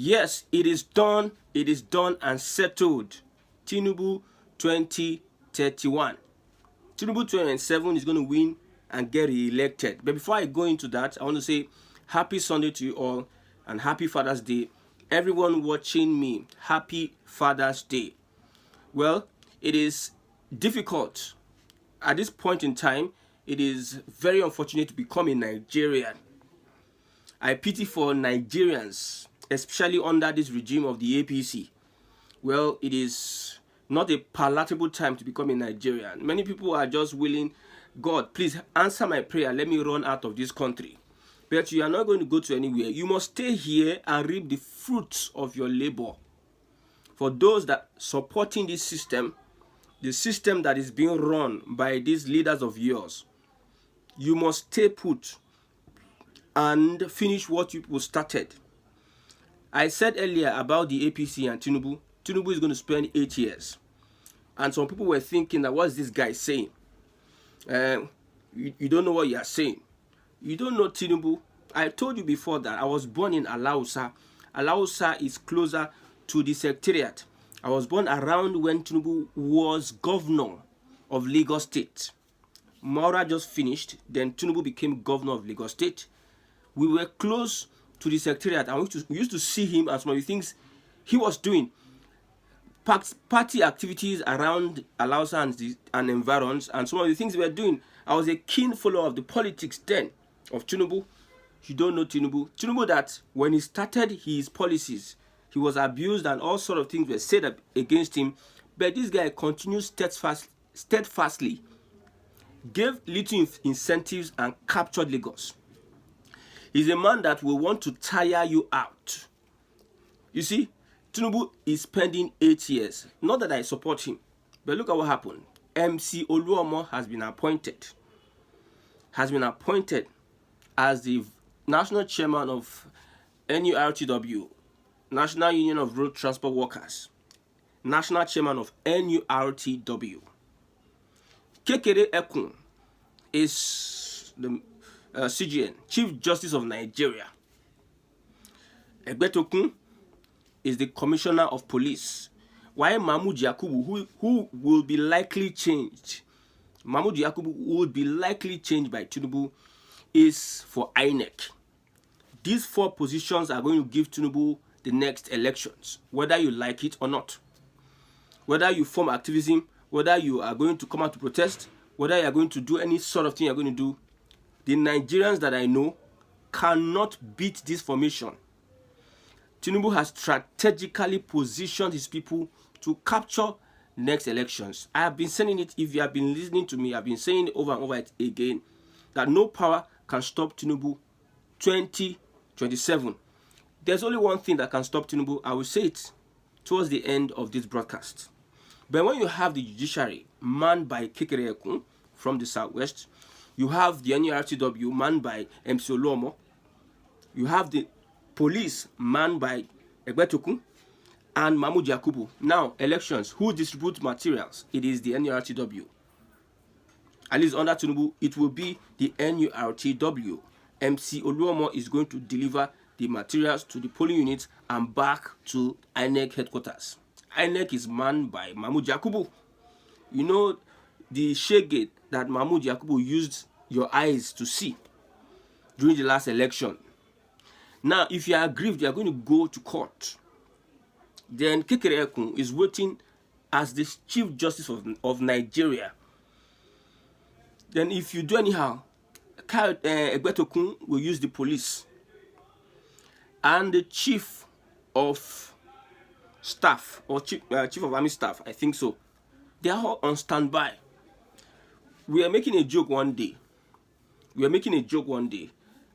Yes, it is done. It is done and settled. Tinubu 2031. Tinubu 2027 is going to win and get re-elected. But before I go into that, I want to say happy Sunday to you all and happy Father's Day. Everyone watching me, happy Father's Day. Well, it is difficult. At this point in time, it is very unfortunate to become a Nigerian. I pity for Nigerians, especially under this regime of the APC. Well, it is not a palatable time to become a Nigerian. Many people are just willing, God, please answer my prayer. Let me run out of this country. But you are not going to go to anywhere. You must stay here and reap the fruits of your labor. For those that supporting this system, the system that is being run by these leaders of yours, you must stay put and finish what you started. I said earlier about the APC and Tinubu. Tinubu is going to spend 8 years. And some people were thinking that, what's this guy saying? You don't know what you are saying. You don't know Tinubu. I told you before that I was born in Alausa. Alausa is closer to the secretariat. I was born around when Tinubu was governor of Lagos State. Maura just finished, then Tinubu became governor of Lagos State. We were close to the secretariat and we used to see him and some of the things he was doing. Party activities around Alausa and environs, and some of the things we were doing. I was a keen follower of the politics then of Tinubu. You don't know Tinubu. Tinubu that when he started his policies, he was abused and all sort of things were said against him. But this guy continued steadfastly, gave little incentives and captured Lagos. He's a man that will want to tire you out. You see, Tinubu is spending 8 years. Not that I support him, but look at what happened. MC Oluomo has been appointed. As the national chairman of NURTW, National Union of Road Transport Workers, national chairman of NURTW. Kekere Ekun is the CGN, Chief Justice of Nigeria. Egbetokun is the Commissioner of Police. Why Mahmoud Yakubu, who will be likely changed, Mahmoud Yakubu would be likely changed by Tinubu, is for INEC. These 4 positions are going to give Tinubu the next elections, whether you like it or not. Whether you form activism, whether you are going to come out to protest, whether you are going to do any sort of thing you are going to do, the Nigerians that I know cannot beat this formation. Tinubu has strategically positioned his people to capture next elections. I have been saying it. If you have been listening to me, I've been saying it over and over again, that no power can stop Tinubu 2027. There's only one thing that can stop Tinubu. I will say it towards the end of this broadcast. But when you have the judiciary manned by Kekere Ekun from the southwest, you have the NURTW manned by MC Oluomo, you have the police manned by Egbetokun and Mahmoud Yakubu. Now, elections, who distributes materials? It is the NURTW. At least under Tinubu, it will be the NURTW. MC Oluomo is going to deliver the materials to the polling units and back to INEC headquarters. INEC is manned by Mahmoud Yakubu. You know the shade that Mahmoud Yakubu used your eyes to see during the last election. Now, if you are aggrieved, you are going to go to court. Then Kekere Ekun is waiting as the Chief Justice of Nigeria. Then if you do anyhow, Egbetokun will use the police. And the Chief of Staff, or Chief of Army Staff, I think so, they are all on standby. We are making a joke one day.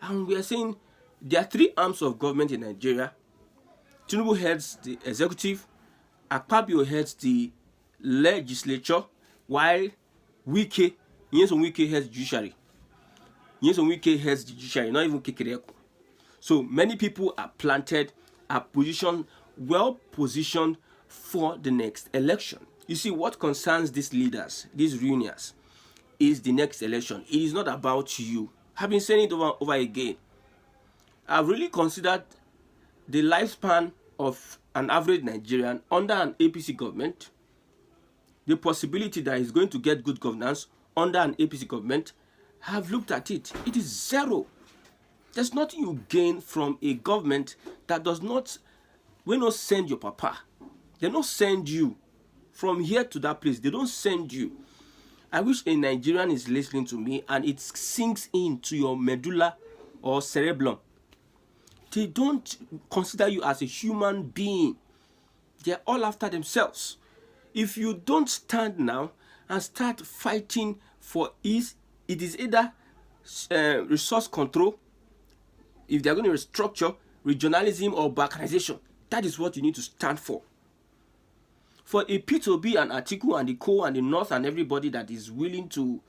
And we are saying there are 3 arms of government in Nigeria. Tinubu heads the executive, Akpabio heads the legislature, while Wike heads the judiciary. Not even Kekere Ekun. So many people are planted, are well positioned for the next election. You see, what concerns these leaders, these reunions, is the next election. It is not about you. I've been saying it over again. I've really considered the lifespan of an average Nigerian under an APC government, the possibility that he's going to get good governance under an APC government, have looked at it. It is zero. There's nothing you gain from a government that does not, will not send your papa. They don't send you from here to that place. They don't send you. I wish a Nigerian is listening to me and it sinks into your medulla or cerebellum. They don't consider you as a human being. They're all after themselves. If you don't stand now and start fighting for ease, it is either resource control, if they're going to restructure, regionalism or balkanization. That is what you need to stand for. For a P2B and Atiku and the Co and the North and everybody that is willing to,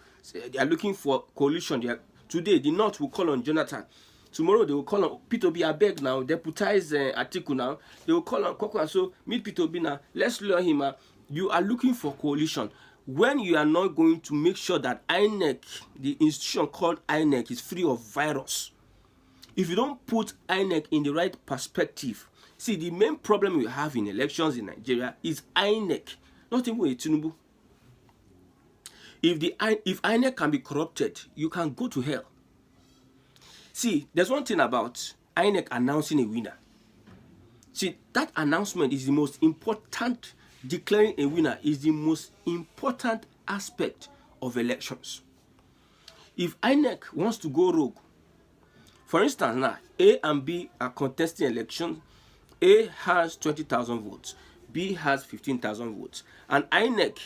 they are looking for coalition. Today, the North will call on Jonathan. Tomorrow, they will call on P2B. I beg now, deputize Atiku now. They will call on Koko and so meet P2B now. Let's lure him. You are looking for coalition. When you are not going to make sure that INEC, the institution called INEC, is free of virus. If you don't put INEC in the right perspective, see, the main problem we have in elections in Nigeria is INEC, not even with Tinubu. If INEC can be corrupted, you can go to hell. See, there's one thing about INEC announcing a winner. See, that announcement is the most important. Declaring a winner is the most important aspect of elections. If INEC wants to go rogue, for instance, now A and B are contesting elections. A has 20,000 votes, B has 15,000 votes, and INEC,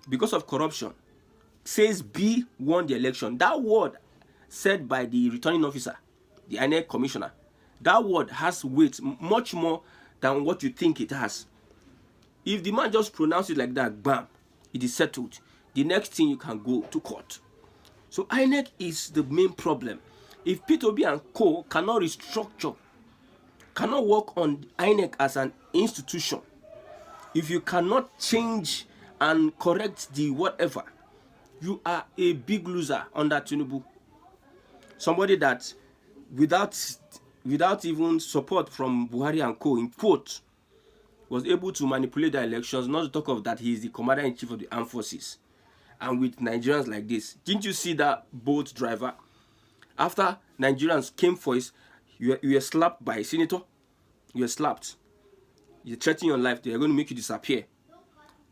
because of corruption, says B won the election. That word said by the returning officer, the INEC commissioner, that word has weight much more than what you think it has. If the man just pronounces it like that, bam, it is settled. The next thing you can go to court. So INEC is the main problem. If P2B and Co cannot restructure, cannot work on INEC as an institution, if you cannot change and correct the whatever, you are a big loser under Tinubu. Somebody that without even support from Buhari and Co, in quote, was able to manipulate the elections, not to talk of that he is the commander-in-chief of the armed forces. And with Nigerians like this, didn't you see that boat driver? After Nigerians came for his, you were slapped by a senator. You were slapped. You threatened your life. They are going to make you disappear.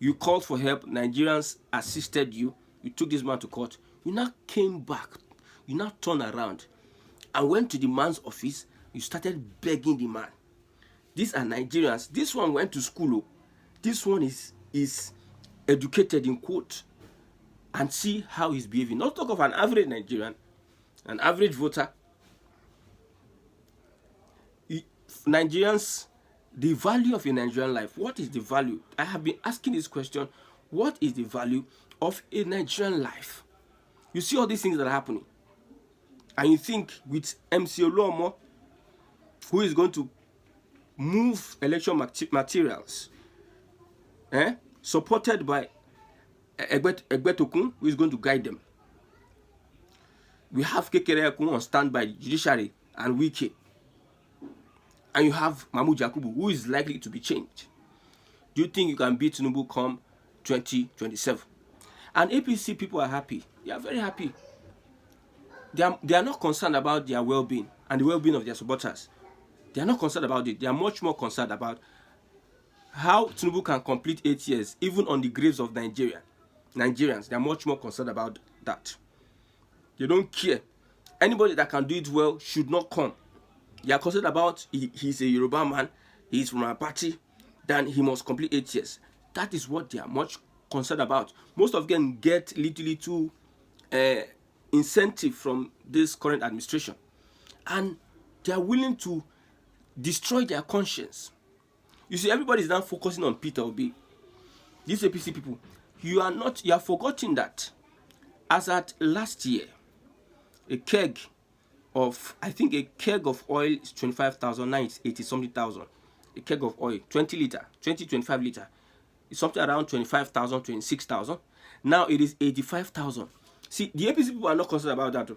You called for help. Nigerians assisted you. You took this man to court. You now came back. You now turned around and went to the man's office. You started begging the man. These are Nigerians. This one went to school. This one is educated in quote. And see how he's behaving. Not talk of an average Nigerian, an average voter. Nigerians, the value of a Nigerian life. What is the value? I have been asking this question. What is the value of a Nigerian life? You see all these things that are happening. And you think with MC Oluomo, who is going to move election materials, supported by Egbetokun, who is going to guide them. We have Kekereekun on standby, judiciary, and Wike. And you have Mahmoud Yakubu, who is likely to be changed. Do you think you can beat Tinubu come 2027? And APC people are happy. They are very happy. They are not concerned about their well-being and the well-being of their supporters. They are not concerned about it. They are much more concerned about how Tinubu can complete 8 years, even on the graves of Nigerians. They are much more concerned about that. They don't care. Anybody that can do it well should not come. They are concerned about he's a Yoruba man, he's from our party, then he must complete 8 years. That is what they are much concerned about. Most of them get little incentive from this current administration. And they are willing to destroy their conscience. You see, everybody is now focusing on Peter Obi. These APC people, you are forgetting that as at last year, a keg of oil is 25,000, now it's 80-something thousand. A keg of oil, 25 liter, it's something around 25,000, 26,000. Now it is 85,000. See, the APC people are not concerned about that.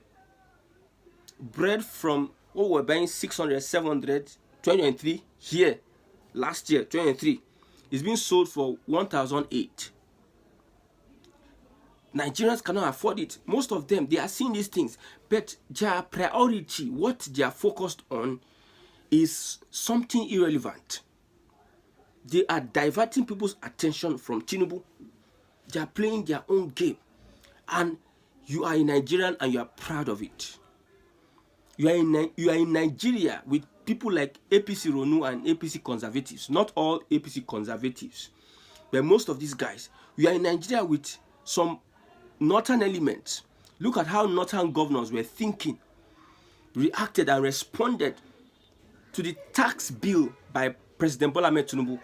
Bread from what we're buying 600, 700, 2023 here last year, 2023, is being sold for 1,008. Nigerians cannot afford it. Most of them, they are seeing these things, but their priority, what they are focused on, is something irrelevant. They are diverting people's attention from Tinubu. They are playing their own game. And you are a Nigerian and you are proud of it. You are in Nigeria with people like APC Ronu and APC conservatives. Not all APC conservatives, but most of these guys. You are in Nigeria with some northern elements. Look at how northern governors were thinking, reacted and responded to the tax bill by President Bola Ahmed Tinubu.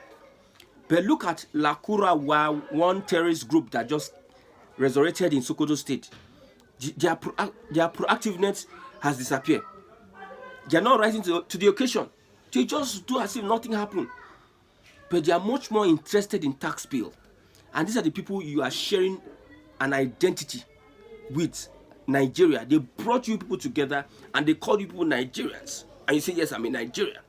But look at Lakura, one terrorist group that just resurrected in Sokoto State. Their proactiveness has disappeared. They are not rising to the occasion. They just do as if nothing happened. But they are much more interested in tax bill. And these are the people you are sharing an identity with. Nigeria. They brought you people together and they called you people Nigerians. And you say, yes, I'm a Nigerian.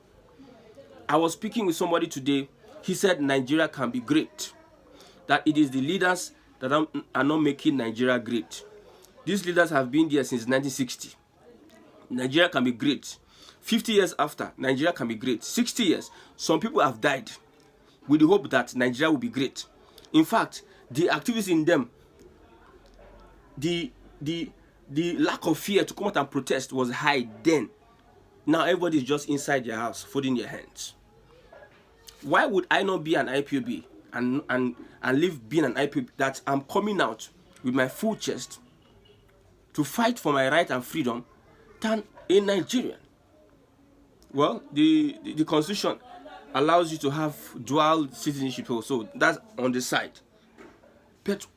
I was speaking with somebody today. He said Nigeria can be great. That it is the leaders that are not making Nigeria great. These leaders have been there since 1960. Nigeria can be great. 50 years after, Nigeria can be great. 60 years, some people have died with the hope that Nigeria will be great. In fact, the activists in them, the lack of fear to come out and protest was high then. Now everybody is just inside their house, folding their hands. Why would I not be an IPOB and live being an IPOB that I'm coming out with my full chest to fight for my right and freedom than a Nigerian? Well, the constitution allows you to have dual citizenship also. That's on the side. But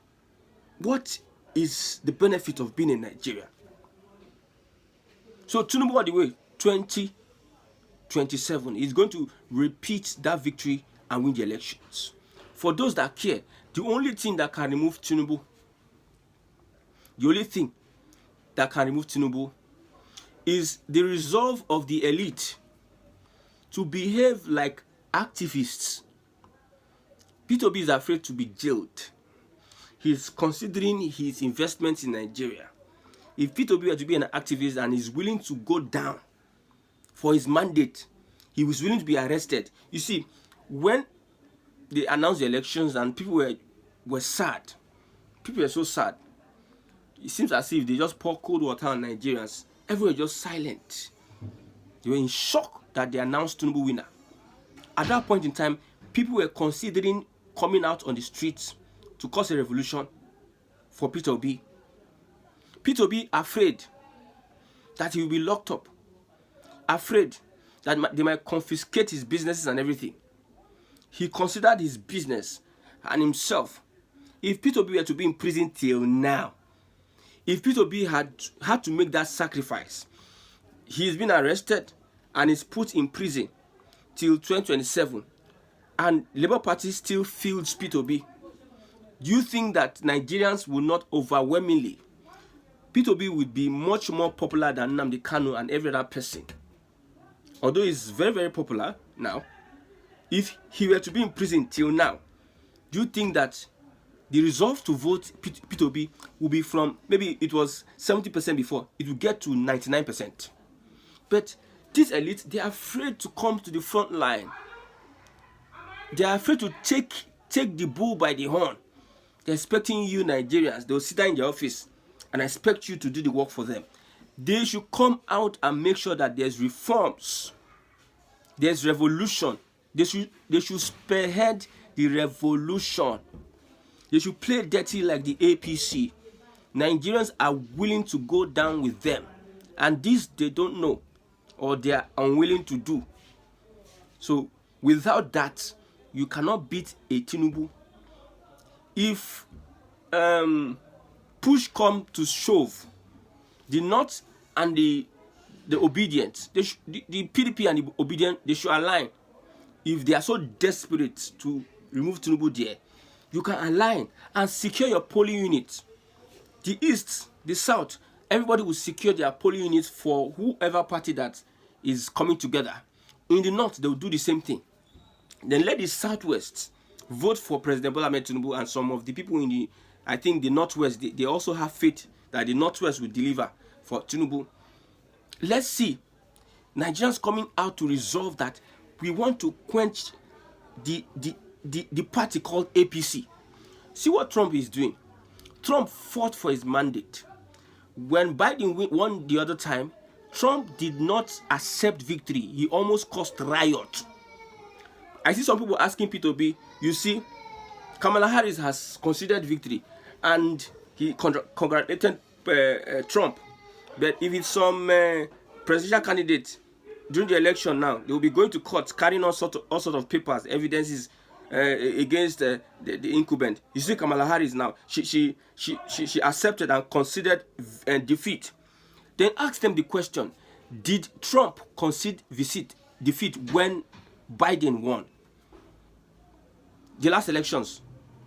what is the benefit of being in Nigeria? So Tinubu, by the way, 2027 is going to repeat that victory and win the elections. For those that care, the only thing that can remove Tinubu, is the resolve of the elite to behave like activists. P2B is afraid to be jailed. He's considering his investments in Nigeria. If P2B were to be an activist and is willing to go down for his mandate, he was willing to be arrested. You see, when they announced the elections and people were sad, people were so sad. It seems as if they just pour cold water on Nigerians. Everyone was just silent. They were in shock that they announced Tinubu winner. At that point in time, people were considering coming out on the streets to cause a revolution for P2B. P2B afraid that he will be locked up, afraid that they might confiscate his businesses and everything. He considered his business and himself. If P2B were to be in prison till now, if P2B had to make that sacrifice, he's been arrested and is put in prison till 2027, and Labour Party still fields P2B. Do you think that Nigerians will not overwhelmingly? P2B would be much more popular than Nnamdi Kanu and every other person. Although he's very, very popular now, if he were to be in prison till now, do you think that the resolve to vote P2B will be from, maybe it was 70% before, it will get to 99%. But this elite, they are afraid to come to the front line. They are afraid to take the bull by the horn. They're expecting you Nigerians, they'll sit down in their office and expect you to do the work for them. They should come out and make sure that there's reforms, there's revolution. They should spearhead the revolution. They should play dirty like the APC. Nigerians are willing to go down with them, and this they don't know, or they are unwilling to do. So without that, you cannot beat a Tinubu. If push come to shove, the North and the obedient, the PDP and the obedient, they should align. If they are so desperate to remove Tinubu there, you can align and secure your polling units. The East, the South, everybody will secure their polling units for whoever party that is coming together. In the North, they will do the same thing. Then let the Southwest vote for President Bola Ahmed Tinubu, and some of the people in the, I think the Northwest, they also have faith that the Northwest will deliver for Tinubu. Let's see Nigerians coming out to resolve that we want to quench the party called APC. See what Trump is doing. Trump fought for his mandate. When Biden won the other time, Trump did not accept victory. He almost caused riot. I see some people asking P2B, you see, Kamala Harris has conceded victory, and he congratulated Trump. But if it's some presidential candidate during the election now, they will be going to court carrying all sorts of papers, evidences against the incumbent. You see, Kamala Harris now, she accepted and conceded defeat. Then ask them the question: did Trump concede defeat when Biden won? The last elections,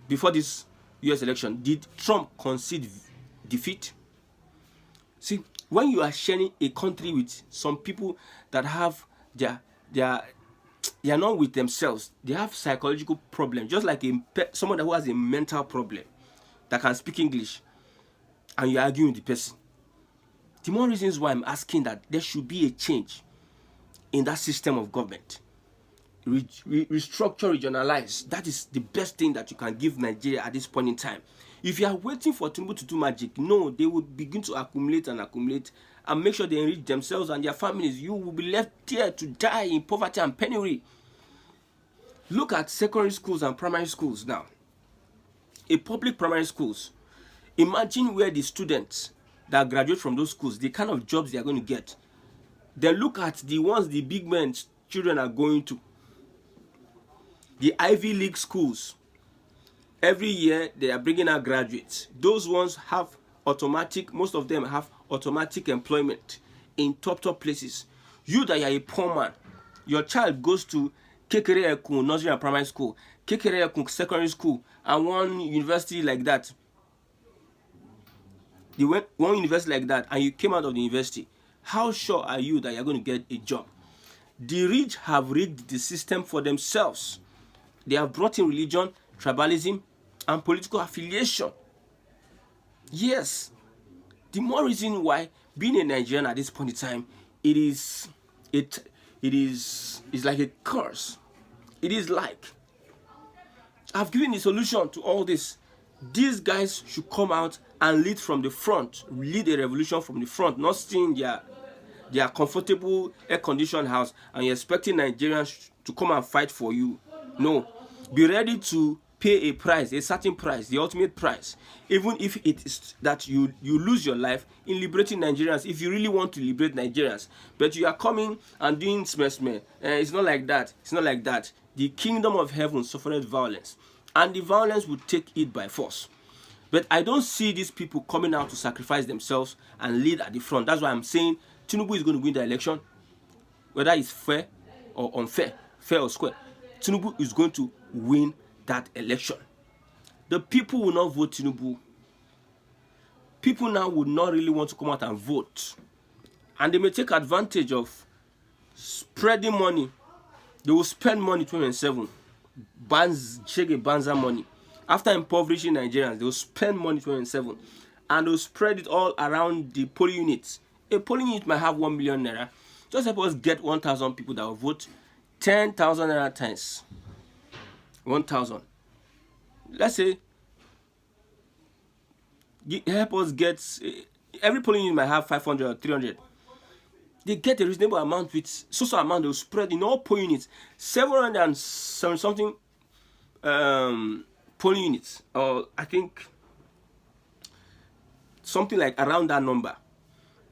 before this US election, did Trump concede defeat? See, when you are sharing a country with some people that have they are not with themselves, they have psychological problems, just like someone who has a mental problem that can speak English, and you are arguing with the person. The more reasons why I'm asking that there should be a change in that system of government. Restructure, regionalize. That is the best thing that you can give Nigeria at this point in time. If you are waiting for Tinubu to do magic, no, they will begin to accumulate and make sure they enrich themselves and their families. You will be left there to die in poverty and penury. Look at secondary schools and primary schools now. A public primary schools. Imagine where the students that graduate from those schools, the kind of jobs they are going to get. Then look at the ones the big men's children are going to. The Ivy League schools, every year they are bringing out graduates. Those ones have most of them have automatic employment in top places. You that are a poor man, your child goes to Kekereekun Nursery and Primary School, Kekereekun Secondary School, and one university like that. You went one university like that and you came out of the university. How sure are you that you're going to get a job? The rich have rigged the system for themselves. They have brought in religion, tribalism, and political affiliation. Yes, the more reason why being a Nigerian at this point in time, it is like a curse. It is like, I've given the solution to all this. These guys should come out and lead from the front, lead a revolution from the front, not staying in their comfortable air-conditioned house and you're expecting Nigerians to come and fight for you. No, be ready to pay a price, a certain price, the ultimate price, even if it is that you lose your life in liberating Nigerians, if you really want to liberate Nigerians. But you are coming and doing smear. It's not like that. It's not like that. The kingdom of heaven suffered violence, and the violence will take it by force. But I don't see these people coming out to sacrifice themselves and lead at the front. That's why I'm saying Tinubu is going to win the election, whether it's fair or unfair, fair or square. Tinubu is going to win that election. The people will not vote Tinubu. People now would not really want to come out and vote. And they may take advantage of spreading money. They will spend money 2027. Shege Banza money. After impoverishing Nigerians, they will spend money 2027. And they will spread it all around the polling units. A polling unit might have 1 million naira. Just suppose get 1,000 people that will vote. 10,000 naira times 1,000. Let's say, help us get, every polling unit might have 500 or 300. They get a reasonable amount with social amount, they will spread in all polling units. 770 something polling units, or I think something like around that number.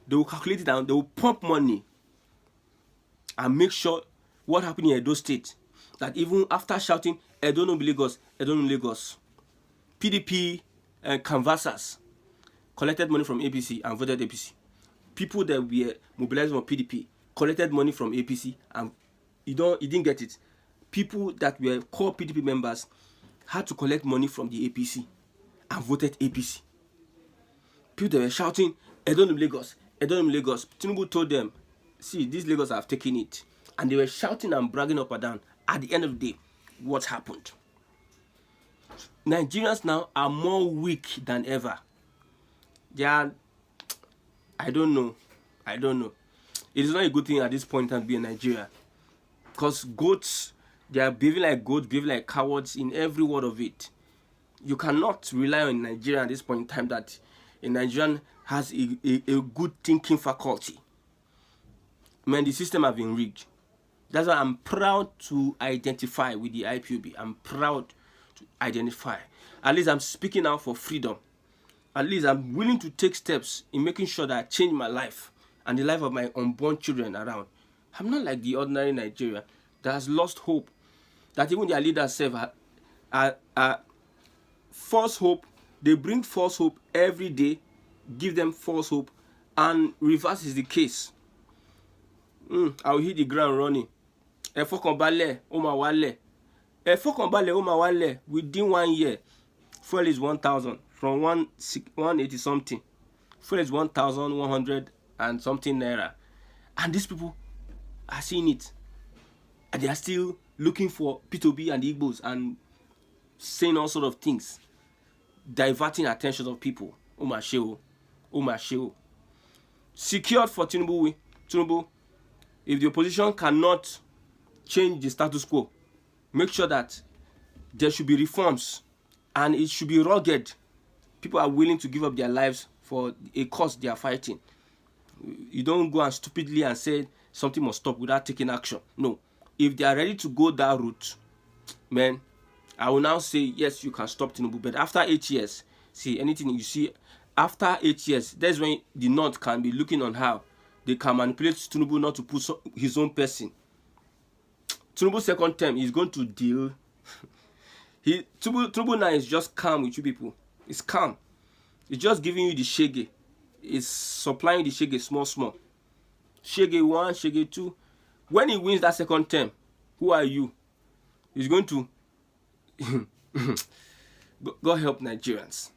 They will calculate it and they will pump money and make sure what happened in Edo State, that even after shouting Edo no be Lagos, Edo no Lagos, PDP canvassers collected money from APC and voted APC. People that were mobilized for PDP collected money from APC and you didn't get it. People that were core PDP members had to collect money from the APC and voted APC. People that were shouting Edo no Lagos, Edo no Lagos. Tinubu told them, see, these Lagos have taken it. And they were shouting and bragging up and down. At the end of the day, what happened. Nigerians now are more weak than ever. They are, I don't know. It is not a good thing at this point to be in Nigeria. Because goats, they are behaving like goats, behaving like cowards in every word of it. You cannot rely on Nigeria at this point in time that a Nigerian has a good thinking faculty. Man, the system have been rigged. That's why I'm proud to identify with the IPOB. I'm proud to identify. At least I'm speaking out for freedom. At least I'm willing to take steps in making sure that I change my life and the life of my unborn children around. I'm not like the ordinary Nigerian that has lost hope. That even their leaders are false hope. They bring false hope every day, give them false hope, and reverse is the case. I will hit the ground running. Within 1 year, fuel is 1,000 from 180 something. Fuel is 1,100 and something naira, and these people are seeing it, and they are still looking for P2B and Igbos and saying all sort of things, diverting attention of people. Secured for Tinubu. If the opposition cannot change the status quo, make sure that there should be reforms and it should be rugged. People are willing to give up their lives for a cause they are fighting. You don't go and stupidly and say something must stop without taking action. No. If they are ready to go that route, man, I will now say, yes, you can stop Tinubu. But after 8 years, see, anything you see, after 8 years, that's when the North can be looking on how they can manipulate Tinubu not to put his own person. Tinubu's second term, he's going to deal. Tinubu now is just calm with you people. It's calm. It's just giving you the shege. It's supplying the shege small. Shege 1, shege 2. When he wins that second term, who are you? He's going to God help Nigerians.